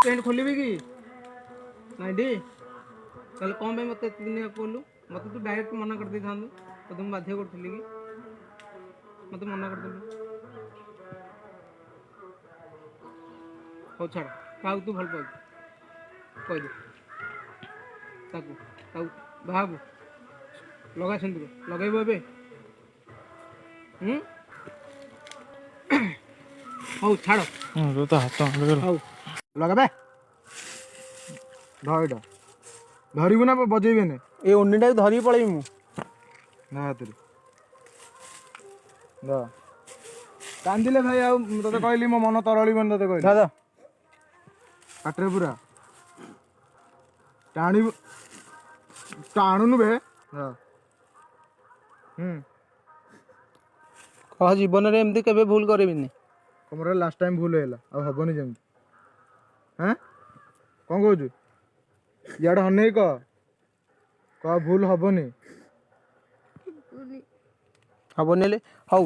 paint खोलिबी कि नाई D ताले कौन पे मत दिन कहलु मत तू डायरेक्ट मना कर दी था तो तुम बाध्य करी कि मत मना कर देलु हो छाड़ क्या तू भल पाऊ कह दे भाव लगा सिंदूर लगेब ए हौ छाड़ तो हाथ हौ लगाबे धर धरबू ना बजेबे ने ए ओनिटा धरी पड़े मु ना हाथ कांदिले भाई आउ तते कहली मो मन तरळीबन तते कहली दादा काटरे पूरा टाणी टाणुनु बे हां कह जीवन रे एमती केबे भूल करबिनी तमरे लास्ट टाइम भूल हैला आ हबनी जेमती हैं कोन कहू याड हने कह भूल हबनी हबनी ले हौ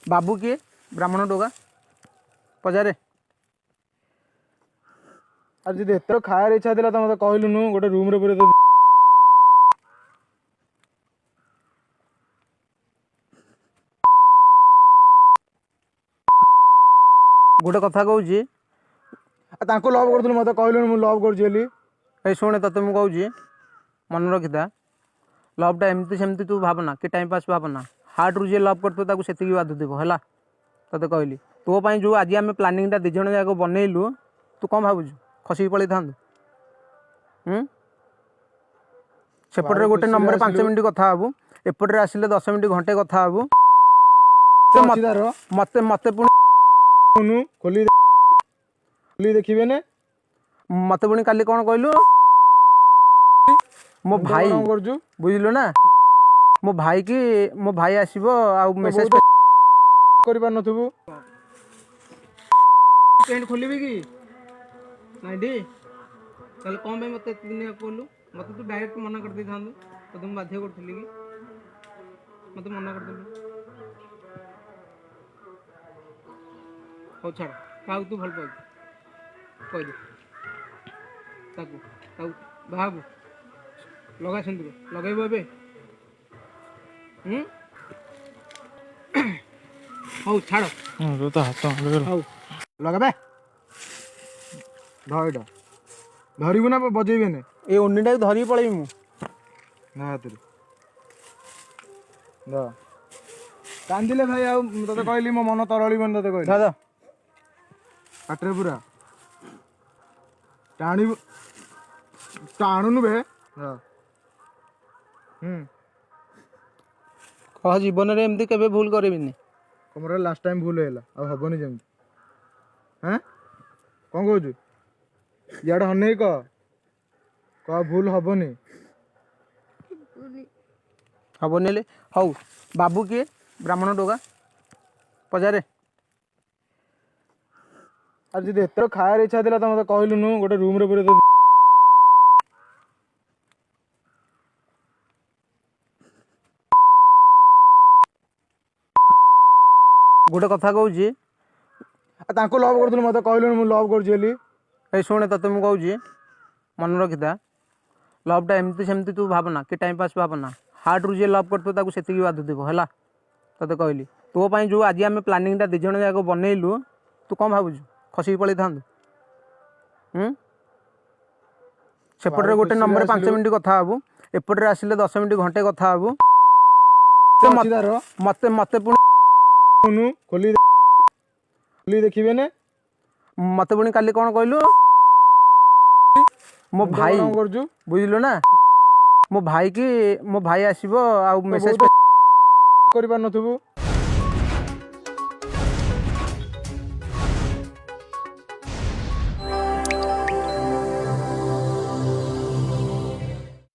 बाबू किए ब्राह्मण टोका पचारे आज जदि एतर खायर इच्छा थिला त मते कहलुनु गोटे रूम रे पुरे गोटे कथा कहूँ ताको लव कर मत कहलु मु लव कर शुणे तते मु कहूँ मन रखिता लवटा एमती सेमती तू भावना कि टाइम पास भावना हार्ट रू जी लव करते से बाधुव है तते कहली तो जो आज आम प्लानिंगटा दिज जाक बनइलु तू कौन भावुँ खसिक पलि था सेपटे गोटे नंबर 5 मिनट कथा हबू एपटे आसिले 10 मिनट घंटे कथा हबू मत मत पुणी खोली देखिए ने मत पुणी काली कौन कहलु मो भाई बुझलु ना मो भाई आसीबो आ मेसेज करि पार नथबू पेंट खोलिबी कि नाई डी ताले कौन पे मत दिन कहलु मत तू डायरेक्ट मना कर दी था तो तुम बाध्य करी कि मत मना कर देलु हो छाड़ क्या तू भल पाऊ कह दे भाव लगा सिंदूर लगेब ए हौ छाड़ तो हाथ हौ लगाबे धर धरबू ना बजेबे ने ए ओनिटा धरी पड़े मु ना हाथ कांदिले भाई आउ तते कहली मो मन तरळीबन तते कहली दादा काटरे पूरा टाणुनु बे हां कह जीवन रे एमती केबे भूल करबिनी तमरे लास्ट टाइम भूल हैला आ हबनी जेमती हैं कोन कहू याड हने कह भूल हबनी हबनी ले हौ बाबू किए ब्राह्मण टोका पचारे आज जदि एतर खायर इच्छा थिला त मते कहलुनु गोटे रूम रे पुरे गोटे कथा कहूँ ताको लव कर मत कहलु मु लव कर शुणे तते मु कहूँ मन रखिता लवटा एमती सेमती तू भावना कि टाइम पास भावना हार्ट रू जी लव करते से बाधुव है तते कहली तो जो आज आम प्लानिंगटा दिज जाक बनइलु तू कौन भावुँ खसिक पलि था सेपटे गोटे नंबर 5 मिनट कथा हबू एपटे आसिले 10 मिनट घंटे कथा हबू मत मत पुणी खोली देखिए ने मत पुणी काली कौन कहलु मो भाई बुझलु ना मो भाई आसीबो आ मेसेज करि पार नथबू